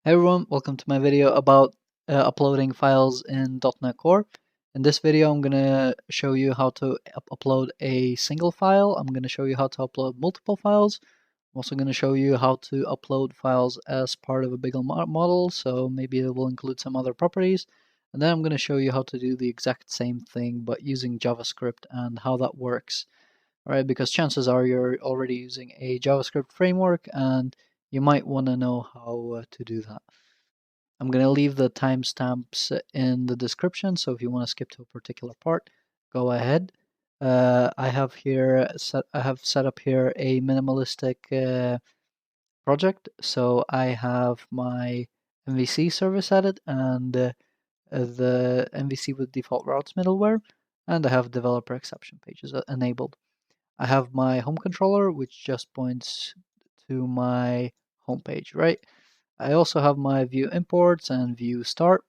Hey everyone, welcome to my video about uploading files in .NET Core. In this video I'm going to show you how to upload a single file. I'm going to show you how to upload multiple files. I'm also going to show you how to upload files as part of a bigger model, so maybe it will include some other properties. And then I'm going to show you how to do the exact same thing but using JavaScript and how that works. Alright, because chances are you're already using a JavaScript framework and you might want to know how to do that. I'm going to leave the timestamps in the description, so if you want to skip to a particular part, go ahead. I have set up here a minimalistic project, so I have my MVC service added and the MVC with default routes middleware, and I have developer exception pages enabled. I have my home controller, which just points to my home page, right? I also have my view imports and view start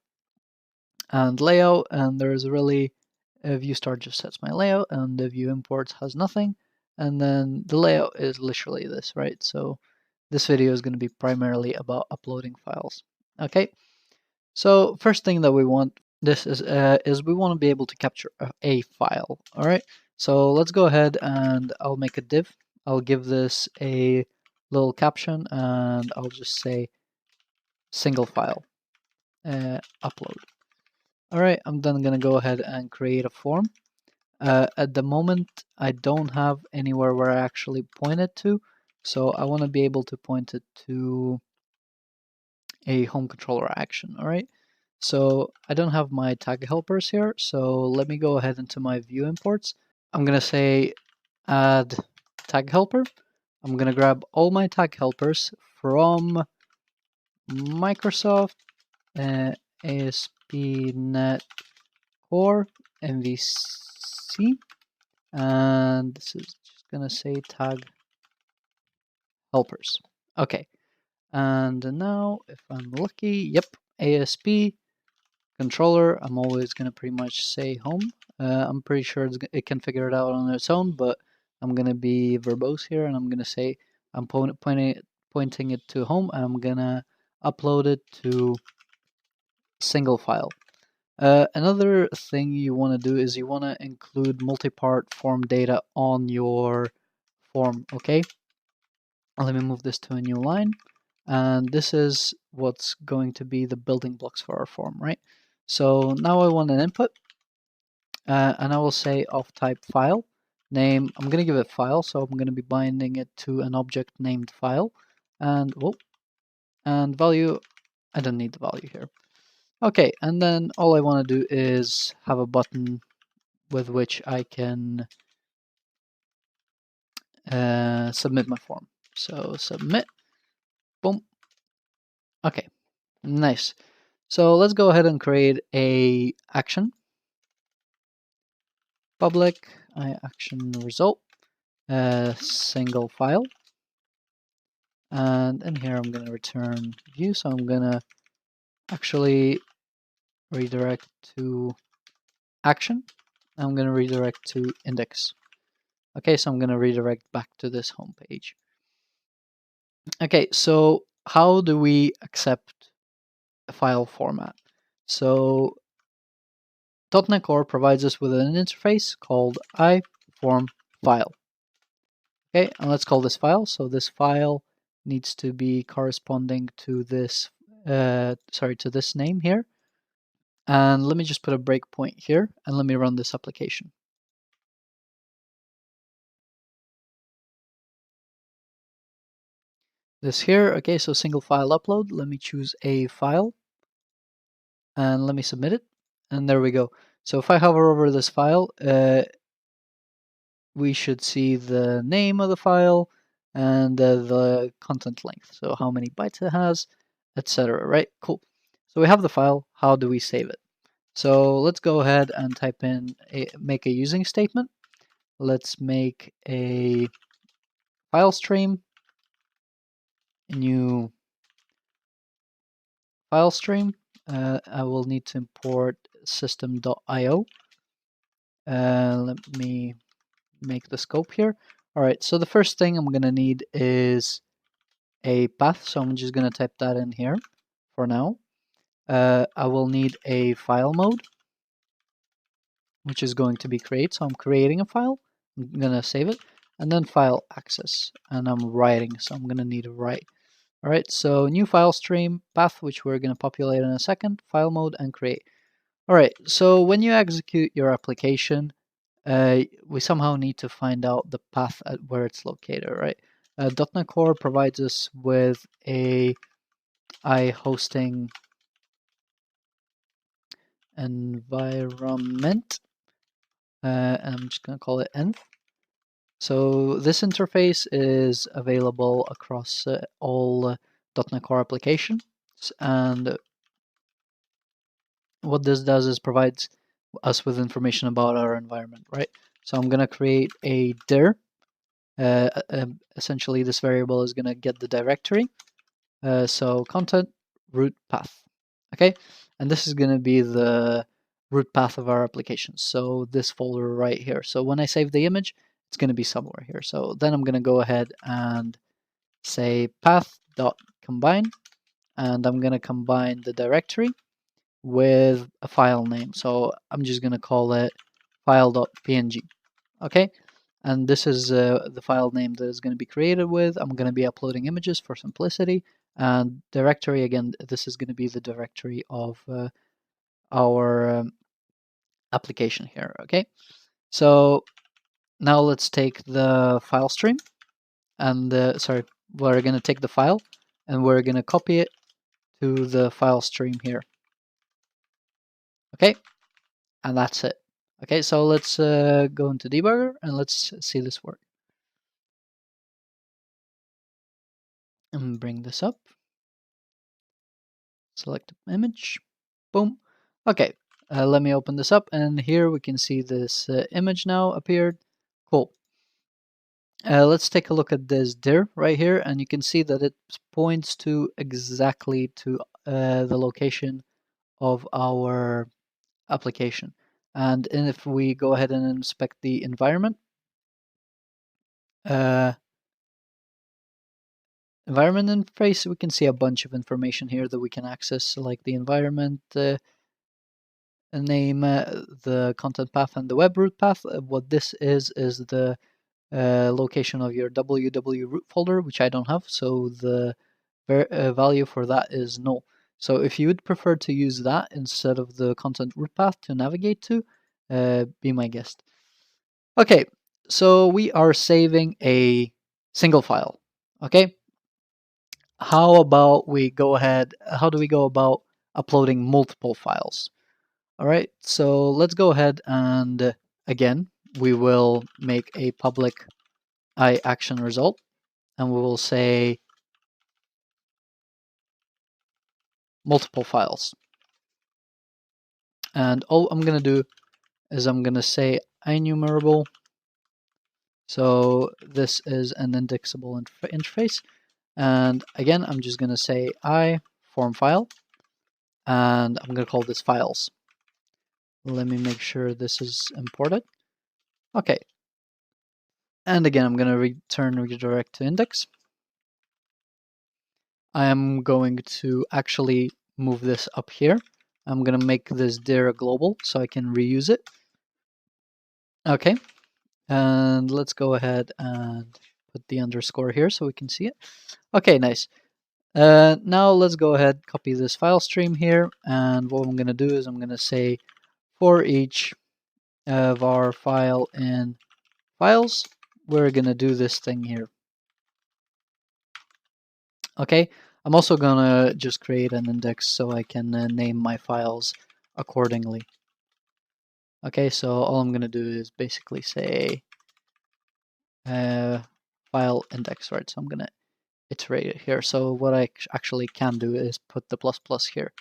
and layout, and there's really view start just sets my layout, and the view imports has nothing, and then the layout is literally this, right? So this video is going to be primarily about uploading files. Okay, so first thing that we want is we want to be able to capture a file. All right, so let's go ahead and I'll make a div. I'll give this a little caption and I'll just say single file upload. All right, I'm then gonna go ahead and create a form. At the moment, I don't have anywhere where I actually point it to, so I want to be able to point it to a home controller action. All right, so I don't have my tag helpers here, so let me go ahead into my view imports. I'm gonna say add tag helper. I'm gonna grab all my tag helpers from Microsoft ASP.NET Core MVC, and this is just gonna say tag helpers. Okay, and now if I'm lucky, yep, ASP controller. I'm always gonna pretty much say home. I'm pretty sure it can figure it out on its own, but I'm gonna be verbose here, and I'm gonna say I'm pointing it to home. I'm gonna upload it to single file. Another thing you want to do is you want to include multi-part form data on your form, okay? Let me move this to a new line. And this is what's going to be the building blocks for our form, right? So now I want an input, and I will say of type file. Name, I'm going to give it file, so I'm going to be binding it to an object named file. And, and value, I don't need the value here. Okay, and then all I want to do is have a button with which I can submit my form. So submit, boom. Okay, nice. So let's go ahead and create a action. Public action result, single file. And in here I'm going to return view, so I'm going to actually redirect to action. I'm going to redirect to index. Okay, so I'm going to redirect back to this home page. Okay, so how do we accept a file format? So .NET Core provides us with an interface called iFormFile. Okay, and let's call this file. So this file needs to be corresponding to this, to this name here. And let me just put a breakpoint here, and let me run this application. This here, okay, so single file upload. Let me choose a file, and let me submit it. And there we go. So if I hover over this file, we should see the name of the file and the content length. So how many bytes it has, etc. Right? Cool. So we have the file. How do we save it? So let's go ahead and type in make a using statement. Let's make a file stream, a new file stream. I will need to import system.io. Let me make the scope here. All right, so the first thing I'm going to need is a path. So I'm just going to type that in here. for now. I will need a file mode, which is going to be create. So I'm creating a file. I'm gonna save it, and then file access, and I'm writing. So I'm gonna need a write. All right. So new file stream path, which we're gonna populate in a second. File mode and create. All right. So when you execute your application, we somehow need to find out the path at where it's located, right? .NET Core provides us with a hosting environment, and I'm just going to call it env. So this interface is available across all .NET Core applications, and what this does is provides us with information about our environment, right? So I'm going to create a dir. Essentially, this variable is going to get the directory. So content root path. Okay, and this is going to be the root path of our application. So this folder right here. So when I save the image, it's going to be somewhere here. So then I'm going to go ahead and say path.combine, and I'm going to combine the directory with a file name. So I'm just going to call it file.png. Okay, and this is the file name that is going to be created with. I'm going to be uploading images for simplicity, and directory, again, this is going to be the directory of our application here. Okay, so now let's take the file stream, and we're going to take the file and we're going to copy it to the file stream here. Okay, and that's it. Okay, so let's go into debugger and let's see this work. And bring this up. Select image. Boom. Okay, let me open this up, and here we can see this image now appeared. Cool. Let's take a look at this dir right here, and you can see that it points to exactly to the location of our application. And if we go ahead and inspect the environment, environment interface, we can see a bunch of information here that we can access, like the environment name, the content path, and the web root path. What this is the location of your www root folder, which I don't have, so the value for that is null. So if you would prefer to use that instead of the content root path to navigate to, be my guest. Okay, so we are saving a single file. Okay, how about we go ahead, how do we go about uploading multiple files? All right, so let's go ahead and again, we will make a public action result, and we will say multiple files. And all I'm going to do is I'm going to say IEnumerable. So this is an indexable interface. And again, I'm just going to say I form file, and I'm going to call this files. Let me make sure this is imported. Okay. And again, I'm going to return redirect to index. I am going to actually move this up here. I'm going to make this dir global so I can reuse it. Okay, and let's go ahead and put the underscore here so we can see it. Okay, nice. Now let's go ahead, copy this file stream here, and what I'm going to do is I'm going to say for each of our file in files, we're going to do this thing here. Okay, I'm also going to just create an index so I can name my files accordingly. Okay, so all I'm going to do is basically say file index, right? So I'm going to iterate it here. So what I actually can do is put the ++ here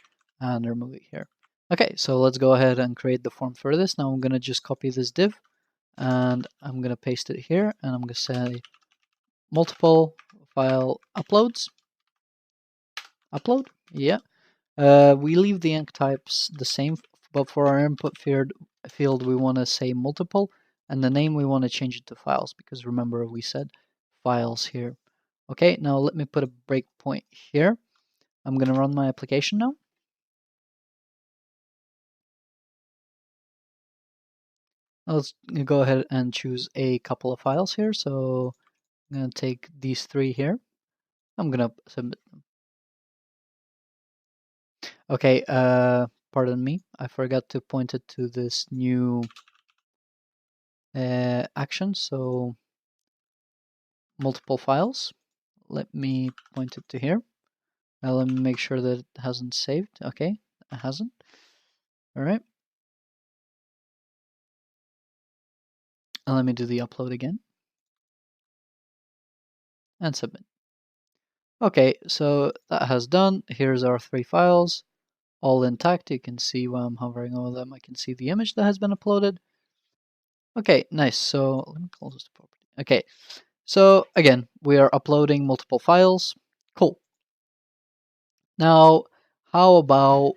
and remove it here. Okay, so let's go ahead and create the form for this. Now I'm going to just copy this div and I'm going to paste it here, and I'm going to say multiple file uploads. Upload, yeah. We leave the enc types the same, but for our input field we want to say multiple, and the name we want to change it to files, because remember we said files here. Okay, now let me put a breakpoint here. I'm going to run my application now. Let's go ahead and choose a couple of files here. So I'm going to take these three here. I'm going to submit them. Okay, pardon me. I forgot to point it to this new action. So multiple files. Let me point it to here. Now let me make sure that it hasn't saved. Okay, it hasn't. All right. And let me do the upload again and submit. Okay, so that has done. Here's our three files, all intact. You can see while I'm hovering over them, I can see the image that has been uploaded. Okay, nice. So let me close this property. Okay, so again, we are uploading multiple files. Cool. Now, how about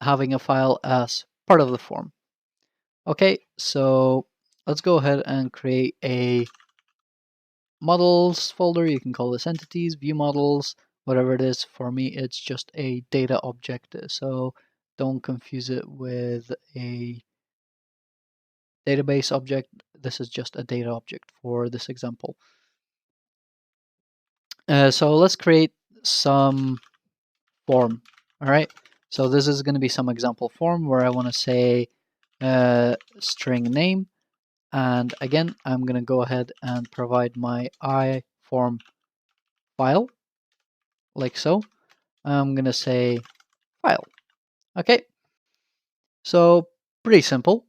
having a file as part of the form? Okay, so let's go ahead and create a models folder. You can call this entities, view models, whatever it is. For me, it's just a data object. So don't confuse it with a database object. This is just a data object for this example. So let's create some form. All right. So this is going to be some example form where I want to say string name. And again, I'm going to go ahead and provide my iForm file like so. I'm going to say file. Okay. So pretty simple.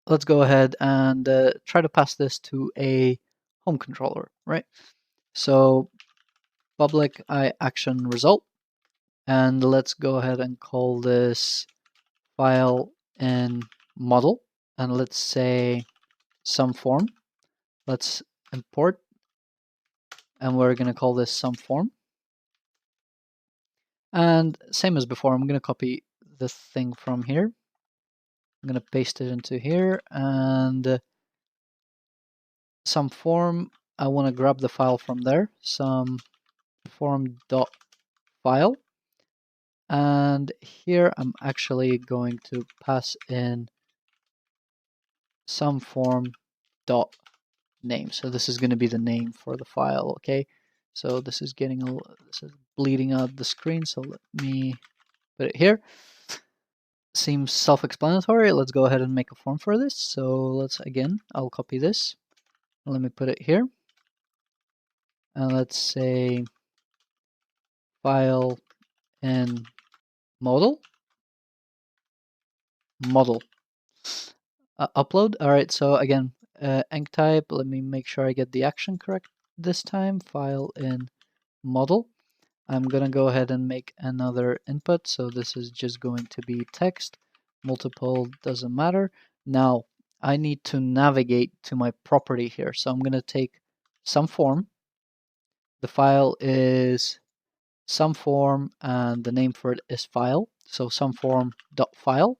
Let's go ahead and try to pass this to a home controller, right? So public action result. And let's go ahead and call this file in model. And let's say some form. Let's import. And we're going to call this some form. And same as before, I'm going to copy this thing from here. I'm going to paste it into here. And some form, I want to grab the file from there. Some form.file. And here I'm actually going to pass in some form dot name. So this is going to be the name for the file. Okay. So this is getting this is bleeding out the screen. So let me put it here. Seems self-explanatory. Let's go ahead and make a form for this. So I'll copy this. Let me put it here. And let's say file in model. Upload. All right, so again, enc type. Let me make sure I get the action correct this time. File in model. I'm gonna go ahead and make another input. So this is just going to be text. Multiple doesn't matter. Now I need to navigate to my property here. So I'm gonna take some form. The file is some form, and the name for it is file. So some form dot file.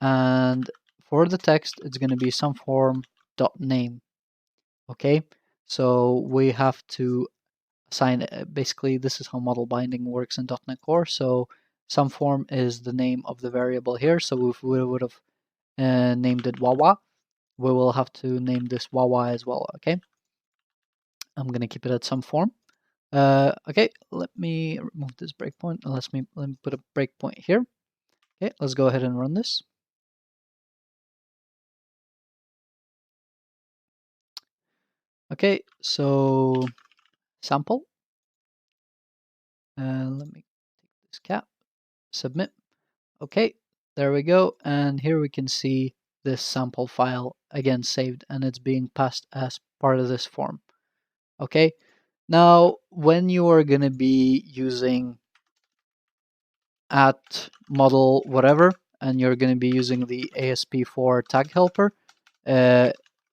And for the text, it's going to be some form dot name. Okay, so we have to assign, basically this is how model binding works in .NET Core. So some form is the name of the variable here. So if we would have named it Wawa, we will have to name this Wawa as well. Okay, I'm going to keep it at some form. Okay, let me remove this breakpoint. Let me put a breakpoint here. Okay, let's go ahead and run this. Okay, so sample. Let me take this cap, submit. Okay, there we go. And here we can see this sample file again saved, and it's being passed as part of this form. Okay, now when you are going to be using at model whatever, and you're going to be using the ASP4 tag helper,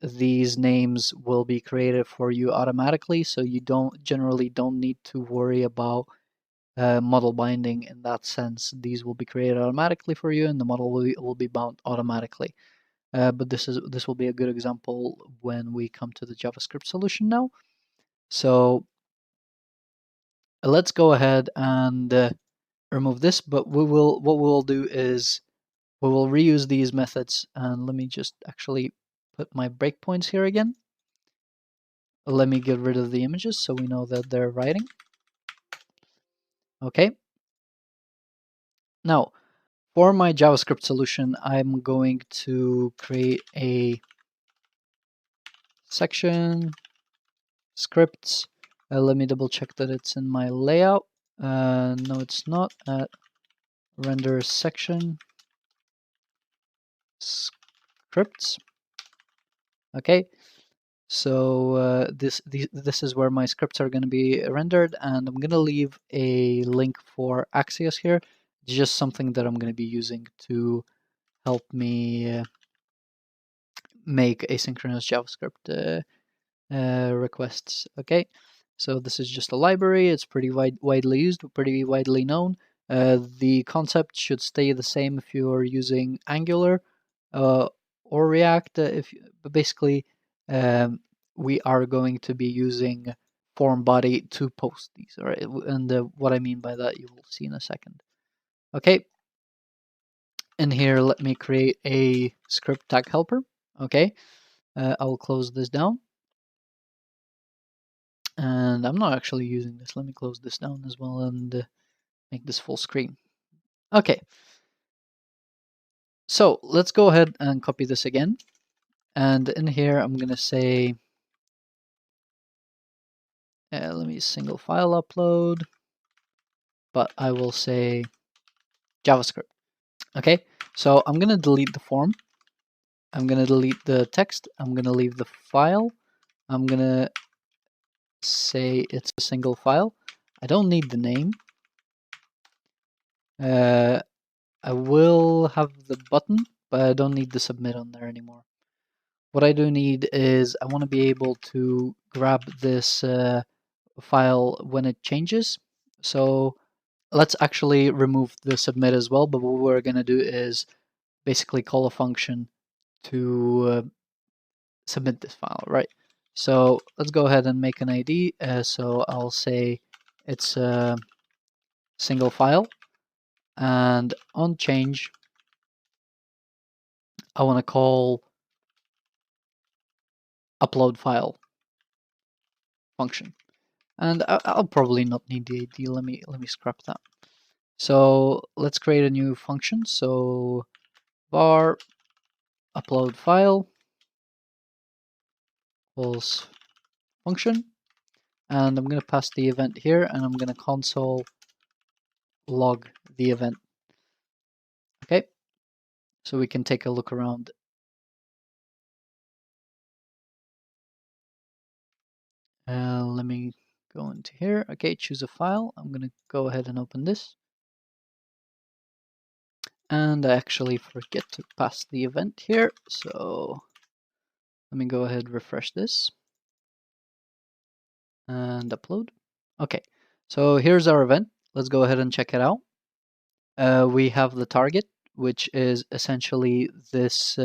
these names will be created for you automatically, so you generally don't need to worry about model binding in that sense. These will be created automatically for you, and the model will be bound automatically. But this will be a good example when we come to the JavaScript solution now. So let's go ahead and remove this, but what we'll do is we will reuse these methods. And let me just actually put my breakpoints here again. Let me get rid of the images so we know that they're writing. Okay. Now, for my JavaScript solution, I'm going to create a section scripts. Let me double check that it's in my layout. No, it's not. Render section scripts. Okay. So this is where my scripts are going to be rendered, and I'm going to leave a link for Axios here. It's just something that I'm going to be using to help me make asynchronous JavaScript requests. Okay, so this is just a library. It's pretty widely used, pretty widely known. The concept should stay the same if you are using Angular or React. But basically, we are going to be using form body to post these. All right, and what I mean by that you will see in a second. Okay, in here let me create a script tag helper. Okay, I will close this down. And I'm not actually using this. Let me close this down as well and make this full screen. Okay. So let's go ahead and copy this again. And in here, I'm going to say, let me single file upload, but I will say JavaScript. Okay. So I'm going to delete the form. I'm going to delete the text. I'm going to leave the file. I'm going to say it's a single file. I don't need the name. I will have the button, but I don't need the submit on there anymore. What I do need is I want to be able to grab this file when it changes. So let's actually remove the submit as well, but what we're going to do is basically call a function to submit this file, right? So let's go ahead and make an ID. So I'll say it's a single file, and on change, I want to call upload file function. And I'll probably not need the ID. Let me scrap that. So let's create a new function. So var upload file equals function, and I'm going to pass the event here, and I'm going to console log the event. Okay, so we can take a look around. Let me go into here. Okay, choose a file. I'm going to go ahead and open this. And I actually forget to pass the event here, so let me go ahead and refresh this and upload. Okay, so here's our event. Let's go ahead and check it out. We have the target, which is essentially this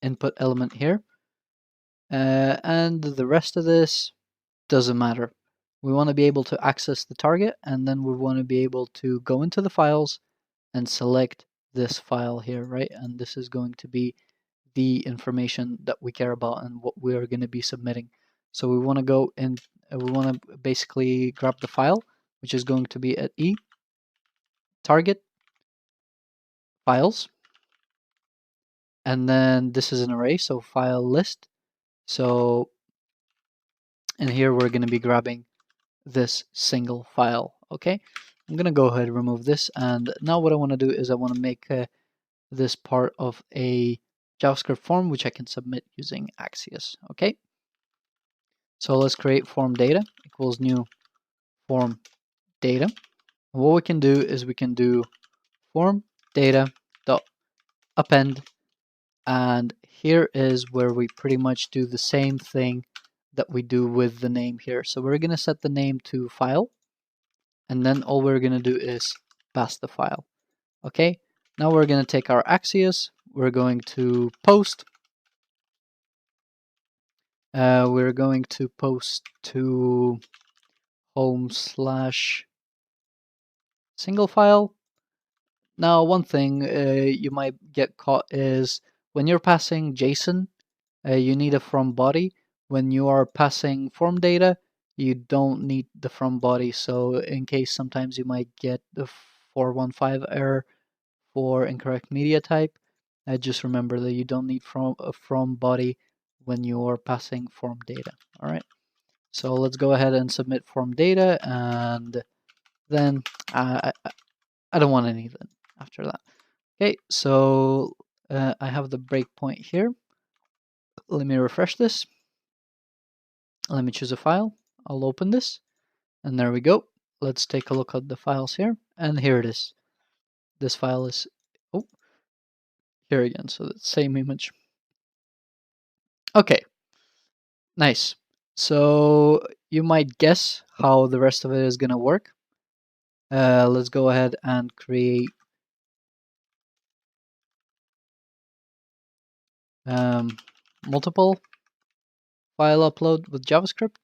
input element here. And the rest of this doesn't matter. We want to be able to access the target, and then we want to be able to go into the files and select this file here, right? And this is going to be the information that we care about and what we are going to be submitting. So we want to go in, we want to basically grab the file, which is going to be at E, target, files, and then this is an array, so file list. So in here we're going to be grabbing this single file. Okay, I'm going to go ahead and remove this, and now what I want to do is I want to make this part of a JavaScript form which I can submit using Axios. Okay, so let's create form data equals new form data. And what we can do is we can do form data dot append, and here is where we pretty much do the same thing that we do with the name here. So we're going to set the name to file, and then all we're going to do is pass the file. Okay, now we're going to take our Axios, we're going to post, we're going to post to home/single file. Now, one thing you might get caught is when you're passing JSON, you need a from body. When you are passing form data, you don't need the from body. So in case sometimes you might get the 415 error for incorrect media type, just remember that you don't need from body when you're passing form data. All right. So let's go ahead and submit form data, and then I don't want anything after that. Okay, so I have the breakpoint here. Let me refresh this. Let me choose a file. I'll open this, and there we go. Let's take a look at the files here, and here it is. This file is, oh, here again, so the same image. Okay, nice. So you might guess how the rest of it is gonna work. Let's go ahead and create multiple file upload with JavaScript.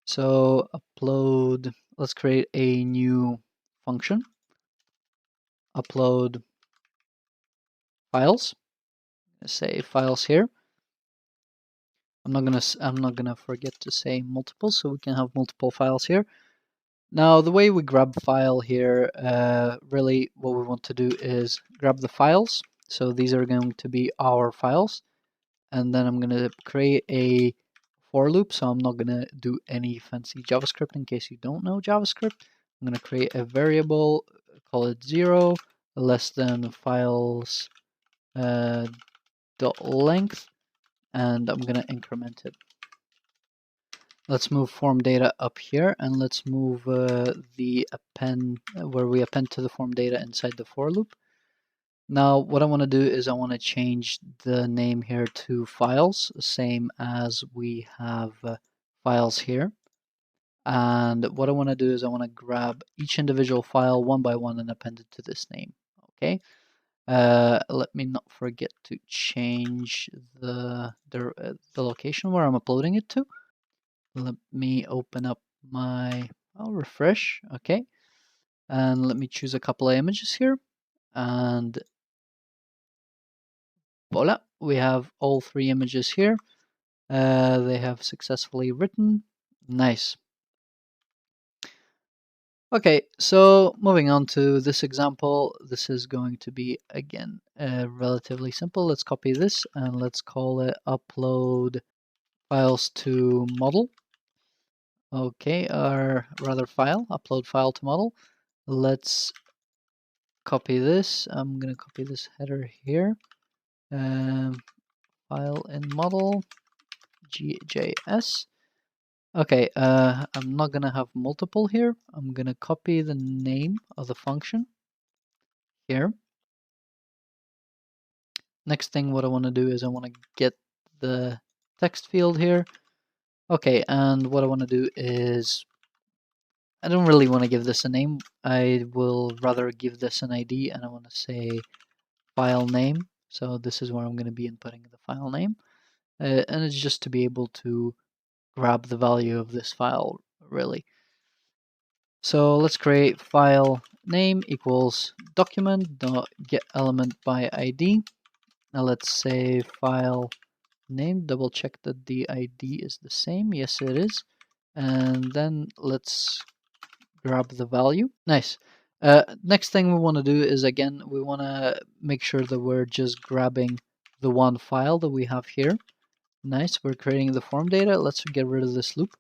So upload, let's create a new function. Upload files. Say files here. I'm not gonna forget to say multiple, so we can have multiple files here. Now the way we grab file here, really what we want to do is grab the files. So these are going to be our files, and then I'm gonna create a for loop. So I'm not gonna do any fancy JavaScript in case you don't know JavaScript. I'm gonna create a variable, call it 0, less than files dot length, and I'm gonna increment it. Let's move form data up here, and let's move the append where we append to the form data inside the for loop. Now what I want to do is I want to change the name here to files, same as we have files here. And what I want to do is I want to grab each individual file one by one and append it to this name. Okay. Let me not forget to change the location where I'm uploading it to. Let me open up my, I'll refresh, okay. And let me choose a couple of images here. And voila, we have all 3 images here. They have successfully written. Nice. Okay, so moving on to this example, this is going to be, again, relatively simple. Let's copy this and let's call it upload files to model. Okay, or rather file, upload file to model. Let's copy this. I'm going to copy this header here. File in model, JS. Okay, I'm not going to have multiple here. I'm going to copy the name of the function here. Next thing what I want to do is I want to get the text field here. Okay, and what I want to do is I don't really want to give this a name. I will rather give this an ID, and I want to say file name. So this is where I'm going to be inputting the file name. And it's just to be able to grab the value of this file, really. So let's create file name equals document.getElementById. Now let's say file name, double check that the ID is the same. Yes, it is. And then let's grab the value. Nice. Next thing we want to do is, again, we want to make sure that we're just grabbing the one file that we have here. Nice, we're creating the form data. Let's get rid of this loop.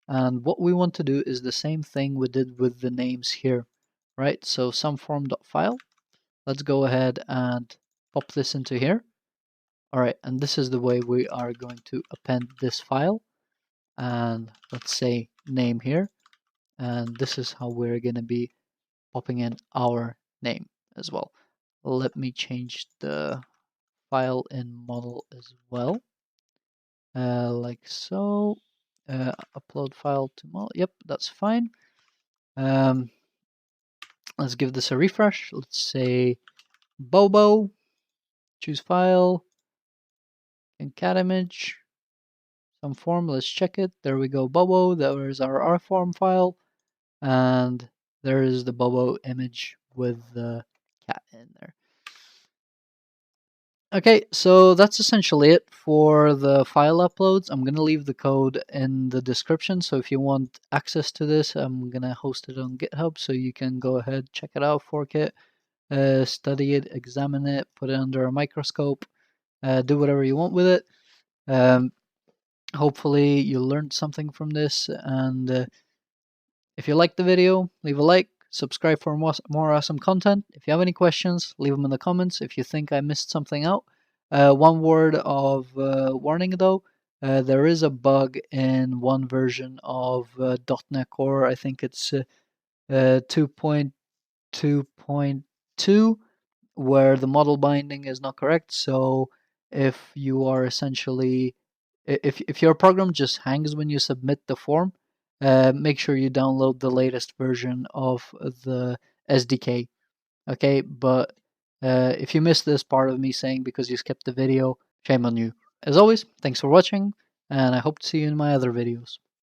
And what we want to do is the same thing we did with the names here, right? So someform.file. Let's go ahead and pop this into here. All right, and this is the way we are going to append this file. And let's say name here. And this is how we're going to be popping in our name as well. Let me change the file in model as well. Like so. Upload file to model. Yep, that's fine. Let's give this a refresh. Let's say Bobo. Choose file. And cat image. some form. Let's check it. There we go, Bobo. There is our R form file, and there is the Bobo image with the cat in there. Okay, so that's essentially it for the file uploads. I'm going to leave the code in the description, so if you want access to this, I'm going to host it on GitHub, so you can go ahead, check it out, fork it, study it, examine it, put it under a microscope, do whatever you want with it. Hopefully you learned something from this, and if you liked the video, leave a like, subscribe for more awesome content. If you have any questions, leave them in the comments. If you think I missed something out, one word of warning though, there is a bug in one version of .NET Core. I think it's 2.2.2, where the model binding is not correct. So if you are essentially, if your program just hangs when you submit the form, make sure you download the latest version of the SDK. Okay, but if you missed this part of me saying because you skipped the video, shame on you. As always, thanks for watching, and I hope to see you in my other videos.